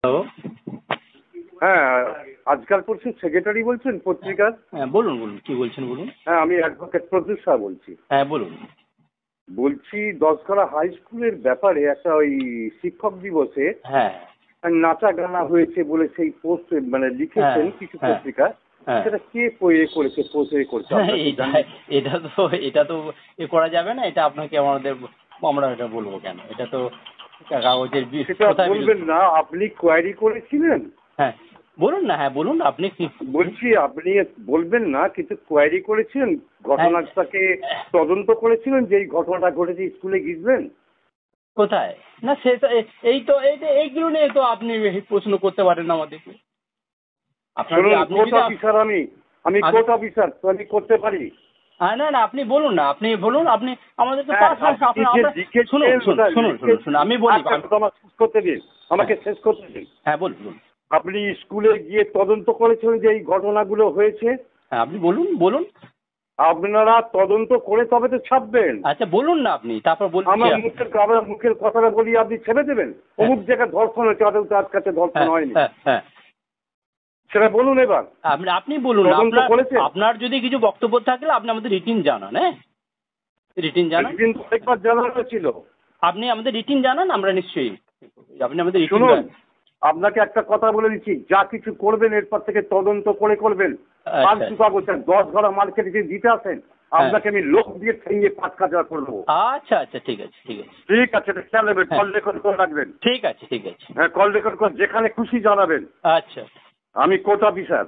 Hello. হ্যাঁ, আজকাল পরশুর সেক্রেটারি বলছেন পত্রিকার? হ্যাঁ, বলুন বলুন, কি বলছেন বলুন। হ্যাঁ, আমি অ্যাডভোকেট প্রদ্যুৎ শাহ বলছি। হ্যাঁ, বলুন। বলছি দশঘরা হাই স্কুলের ব্যাপারে একটা ওই শিক্ষক দিবসে হ্যাঁ নাচা গানা হয়েছে বলে সেই পোস্ট মানে লিখেছেন হ্যাঁ কিছু হ্যাঁ পত্রিকা। হ্যাঁ সেটা কে করেছে, পোস্ট করেছে হ্যাঁ, আপনার কি এটা জানেন? এটা তো এ করা যাবে না। এটা আপনাকে আমরা এটা বলবো কেন? এটা তো কাগজের সেটা কোথায় বলবেন না, আপনি কোয়ারি করেছিলেন? হ্যাঁ, বলুন না। হ্যাঁ, বলুন আপনি কি। বলছি আপনি বলবেন না, কিন্তু কোয়ারি করেছিলেন, হ্যাঁ, ঘটনাটাকে তদন্ত করেছিলেন যে এই ঘটনাটা ঘটেছে, স্কুলে গিয়েছিলেন? কোথায়? না সে তো এইগুলো নিয়ে তো আপনি প্রশ্ন করতে পারেন না আমাদেরকে। শুনুন, আপনি কোর্ট যদি অফিসার আমি কোর্ট অফিসার, তো আমি করতে পারি। না না, আপনি বলুন না, আপনি বলুন, আপনি আমাদেরকে হ্যাঁ, আপনি যে শুনুন লিখেছেন শুনুন ওটা শুনুন শুনুন শুনুন আমি বলি। আমার শেষ করতে দিন, আমাকে শেষ করতে দিন। হ্যাঁ, বলুন বলুন। আপনি স্কুলে গিয়ে তদন্ত করেছিলেন যে এই ঘটনাগুলো হয়েছে? হ্যাঁ, আপনি বলুন বলুন। আপনারা তদন্ত করে তবে তো ছাপবেন। আচ্ছা, বলুন না আপনি, তারপর বলছি। আমার মুখের কথাটা বলি আপনি ছেড়ে দেবেন? অমুক জায়গায় ধর্ষণ হয়েছে, অথচ তার কাছে ধর্ষণ হ্যাঁ হয়নি, হ্যাঁ হ্যাঁ, সেটা বলুন এবার। আপনি বলুন। তদন্ত করেছেন? আপনার যদি কিছু বক্তব্য থাকলে আপনি আমাদের রিটিন জানান। হ্যাঁ, রিটিন জানান। একদিন কয়েকবার জানানো ছিল। আপনি আমাদের রিটিন জানান, আমরা নিশ্চয়ই আপনি আমাদের রিটিন শুনুন, জানান। আপনাকে একটা কথা বলে দিচ্ছি, যা কিছু করবেন এরপর থেকে তদন্ত করে করবেন। আর আচ্ছা দু কাগজ 10 ঘরা মার্কেটে যদি দিতে আসেন, হ্যাঁ, আপনাকে আমি লোক দিয়ে ঠেঙিয়ে পাঁচ কাজা করে দেবো। আচ্ছা আচ্ছা, ঠিক আছে ঠিক আছে। ঠিক আছে, এটা খেয়াল রাখবেন, হ্যাঁ, কল রেকর্ড করে রাখবেন। ঠিক আছে ঠিক আছে। হ্যাঁ, কল রেকর্ড করে যেখানে খুশি জানাবেন। আচ্ছা। আমি কোর্ট অফিসার।